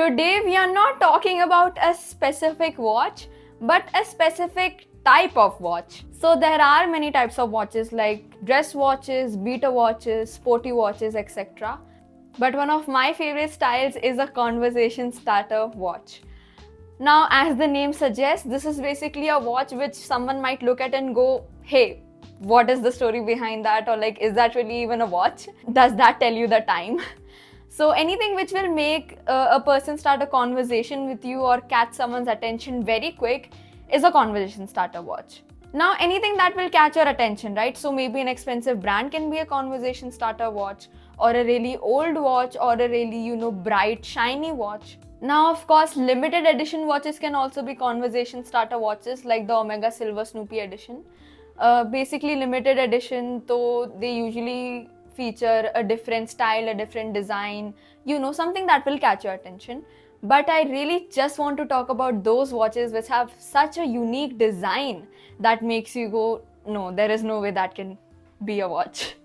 Today we are not talking about a specific watch, but a specific type of watch. So there are many types of watches like dress watches, beater watches, sporty watches, etc. But one of my favorite styles is a conversation starter watch. Now, as the name suggests, this is basically a watch which someone might look at and go, hey, what is the story behind that? Or like, is that really even a watch? Does that tell you the time? So anything which will make a person start a conversation with you or catch someone's attention very quick is a conversation starter watch. Now, anything that will catch your attention, right? So maybe an expensive brand can be a conversation starter watch, or a really old watch, or a really, bright, shiny watch. Now, of course, limited edition watches can also be conversation starter watches, like the Omega Silver Snoopy edition. Basically, limited edition, though they usually feature a different style, a different design, something that will catch your attention. But I really just want to talk about those watches which have such a unique design that makes you go, no, there is no way that can be a watch.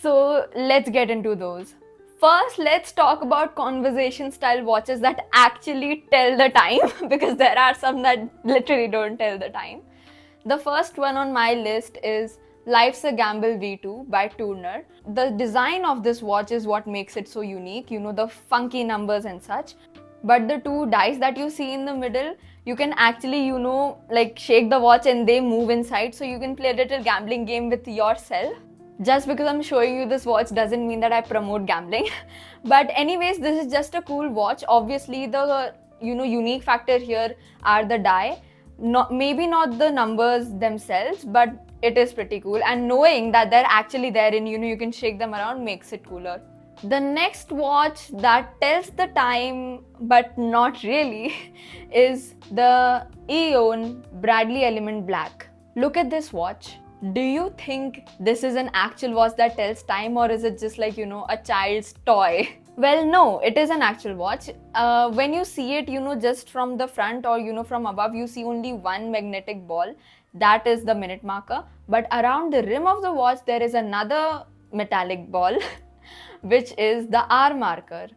So let's get into those. First, let's talk about conversation style watches that actually tell the time because there are some that literally don't tell the time. The first one on my list is Life's a Gamble V2 by Turner. The design of this watch is what makes it so unique, the funky numbers and such. But the two dice that you see in the middle, you can actually, like shake the watch and they move inside, so you can play a little gambling game with yourself. Just because I'm showing you this watch doesn't mean that I promote gambling. But anyways, this is just a cool watch. Obviously, the unique factor here are the die. Maybe not the numbers themselves, but it is pretty cool, and knowing that they're actually there and you can shake them around makes it cooler. The next watch that tells the time but not really is the Eon Bradley Element Black. Look at this watch. Do you think this is an actual watch that tells time, or is it just like a child's toy? Well, no, it is an actual watch. When you see it, just from the front or from above, you see only one magnetic ball. That is the minute marker. But around the rim of the watch, there is another metallic ball, which is the hour marker.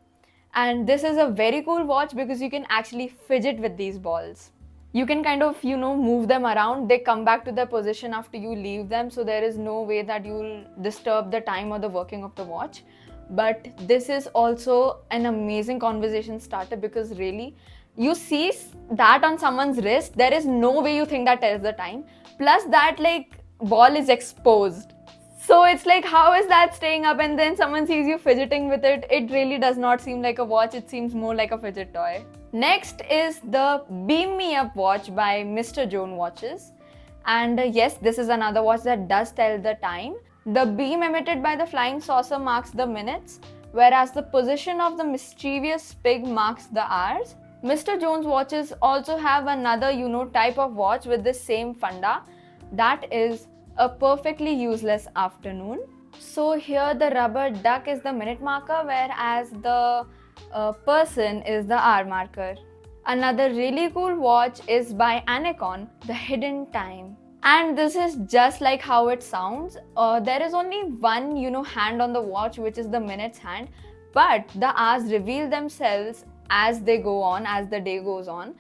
And this is a very cool watch because you can actually fidget with these balls. You can kind of, move them around. They come back to their position after you leave them. So there is no way that you'll disturb the time or the working of the watch. But this is also an amazing conversation starter because really, you see that on someone's wrist, there is no way you think that tells the time. Plus that ball is exposed. So it's like, how is that staying up? And then someone sees you fidgeting with it. It really does not seem like a watch. It seems more like a fidget toy. Next is the Beam Me Up watch by Mr. Jones Watches. And yes, this is another watch that does tell the time. The beam emitted by the flying saucer marks the minutes, whereas the position of the mischievous pig marks the hours. Mr. Jones Watches also have another, type of watch with the same funda. That is a perfectly useless afternoon. So here the rubber duck is the minute marker, whereas the person is the hour marker. Another really cool watch is by Anacon, the Hidden Time. And this is just like how it sounds. There is only one, hand on the watch, which is the minutes hand, but the hours reveal themselves as they go on, as the day goes on.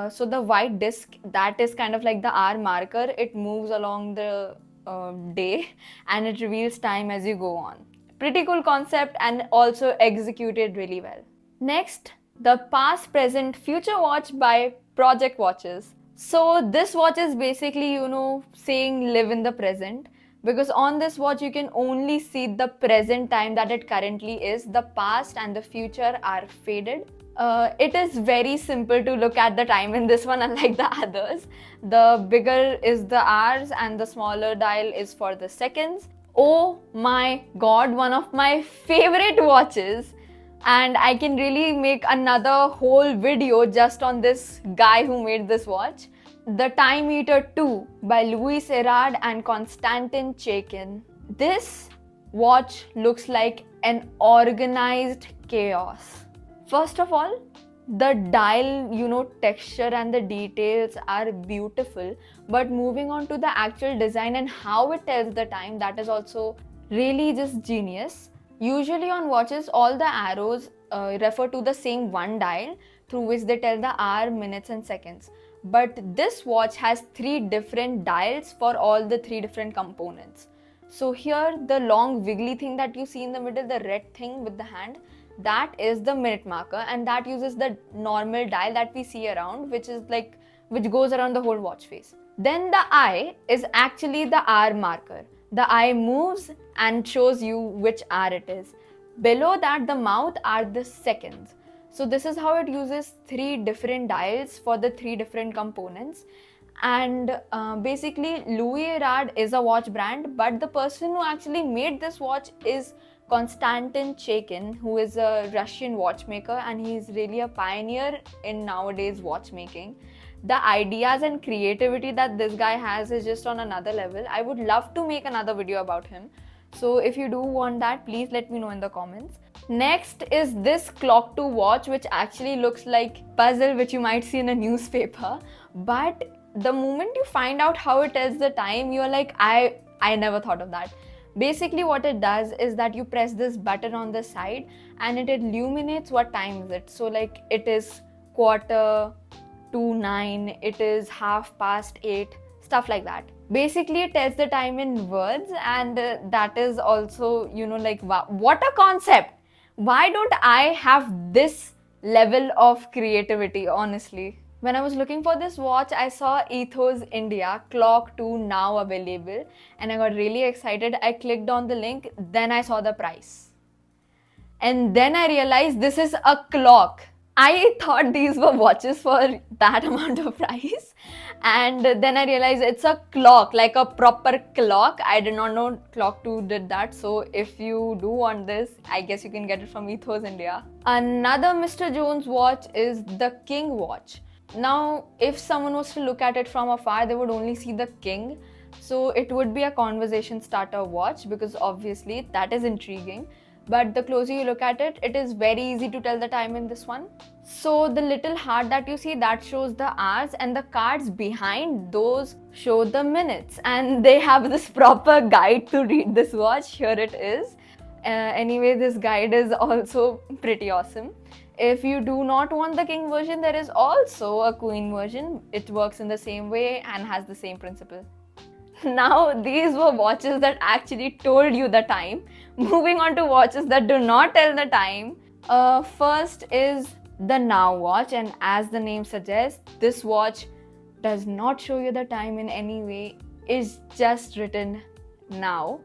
So the white disc, that is kind of like the hour marker. It moves along the day and it reveals time as you go on. Pretty cool concept and also executed really well. Next, the Past, Present, Future watch by Project Watches. So this watch is basically, saying live in the present, because on this watch you can only see the present time that it currently is. The past and the future are faded. It is very simple to look at the time in this one, unlike the others. The bigger is the hours and the smaller dial is for the seconds. Oh my god, one of my favorite watches. And I can really make another whole video just on this guy who made this watch. The Time Eater 2 by Louis Erard and Konstantin Chaikin. This watch looks like an organized chaos. First of all, the dial, texture and the details are beautiful. But moving on to the actual design and how it tells the time, that is also really just genius. Usually on watches, all the arrows refer to the same one dial through which they tell the hour, minutes and seconds. But this watch has 3 different dials for all the 3 different components. So here the long wiggly thing that you see in the middle, the red thing with the hand, that is the minute marker, and that uses the normal dial that we see around, which goes around the whole watch face. Then the eye is actually the hour marker. The eye moves and shows you which hour it is. Below that, the mouth are the seconds. So this is how it uses 3 different dials for the 3 different components. And basically Louis Erard is a watch brand, but the person who actually made this watch is Konstantin Chaikin, who is a Russian watchmaker, and he is really a pioneer in nowadays watchmaking. The ideas and creativity that this guy has is just on another level. I would love to make another video about him. So if you do want that, please let me know in the comments. Next is this clock to watch, which actually looks like puzzle which you might see in a newspaper. But the moment you find out how it tells the time, you're like, I never thought of that. Basically what it does is that you press this button on the side and it illuminates what time is it. So like it is 8:45, it is 8:30, stuff like that. Basically it tells the time in words, and that is also, like, what a concept. Why don't I have this level of creativity, honestly? When I was looking for this watch, I saw Ethos India Clock 2 now available, and I got really excited. I clicked on the link, then I saw the price. And then I realized this is a clock. I thought these were watches for that amount of price, and then I realized it's a clock, like a proper clock. I did not know Clock 2 did that. So if you do want this, I guess you can get it from Ethos India. Another Mr. Jones watch is the King watch. Now, if someone was to look at it from afar, they would only see the king. So it would be a conversation starter watch, because obviously that is intriguing. But the closer you look at it, it is very easy to tell the time in this one. So the little heart that you see, that shows the hours, and the cards behind those show the minutes. And they have this proper guide to read this watch. Here it is. Anyway, this guide is also pretty awesome. If you do not want the king version, there is also a queen version. It works in the same way and has the same principle. Now, these were watches that actually told you the time. Moving on to watches that do not tell the time. First is the Now watch, and as the name suggests, this watch does not show you the time in any way. It's just written now.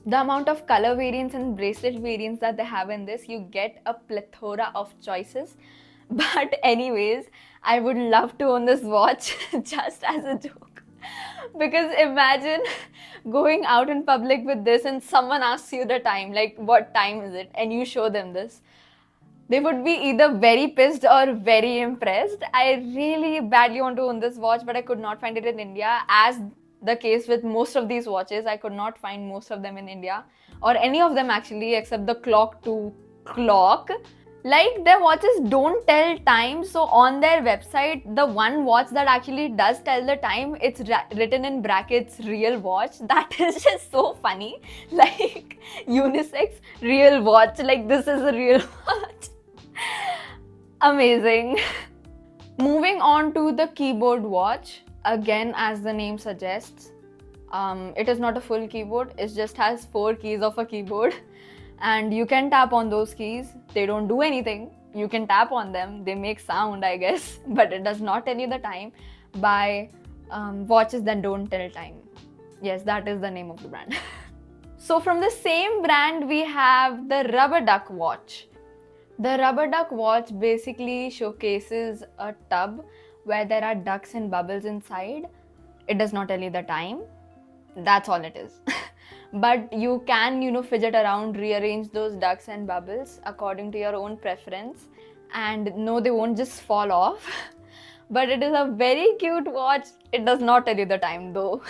The amount of color variants and bracelet variants that they have in this, you get a plethora of choices. But anyways, I would love to own this watch just as a joke. Because imagine going out in public with this and someone asks you the time, like what time is it, and you show them this. They would be either very pissed or very impressed. I really badly want to own this watch, but I could not find it in India. As the case with most of these watches, I could not find most of them in India, or any of them actually, except the Clock 2 clock. Like, their watches don't tell time, so on their website, the one watch that actually does tell the time, it's written in brackets, real watch. That is just so funny. Like, unisex, real watch, like this is a real watch. Amazing. Moving on to the keyboard watch. Again, as the name suggests, it is not a full keyboard. It just has 4 keys of a keyboard. And you can tap on those keys. They don't do anything. You can tap on them. They make sound, I guess. But it does not tell you the time. By watches that don't tell time. Yes, that is the name of the brand. So from the same brand, we have the Rubber Duck watch. The Rubber Duck watch basically showcases a tub where there are ducks and bubbles inside. It does not tell you the time. That's all it is. But you can, fidget around, rearrange those ducks and bubbles according to your own preference. And no, they won't just fall off. But it is a very cute watch. It does not tell you the time though.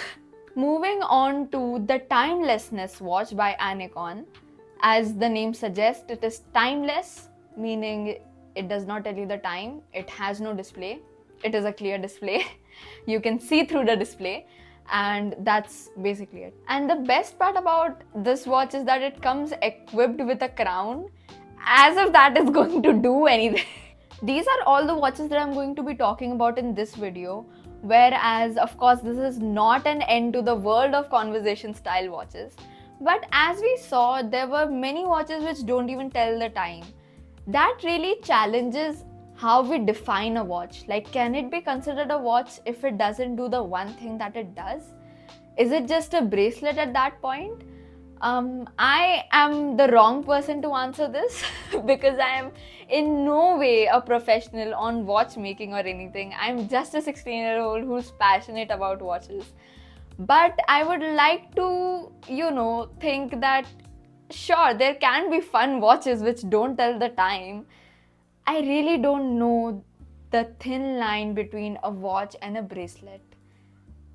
Moving on to the Timelessness Watch by Eon. As the name suggests, it is timeless, meaning it does not tell you the time. It has no display. It is a clear display. You can see through the display. And that's basically it. And the best part about this watch is that it comes equipped with a crown, As if that is going to do anything. These are all the watches that I'm going to be talking about in this video. Whereas, of course, this is not an end to the world of conversation style watches. But as we saw, there were many watches which don't even tell the time. That really challenges how we define a watch. Like, can it be considered a watch if it doesn't do the one thing that it does? Is it just a bracelet at that point? I am the wrong person to answer this because I am in no way a professional on watchmaking or anything. I'm just a 16-year-old who's passionate about watches. But I would like to, think that sure, there can be fun watches which don't tell the time. I really don't know the thin line between a watch and a bracelet.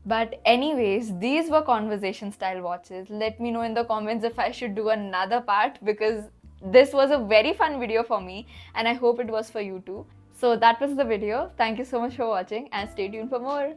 But anyways, these were conversation style watches. Let me know in the comments if I should do another part, because this was a very fun video for me and I hope it was for you too. So that was the video. Thank you so much for watching and stay tuned for more.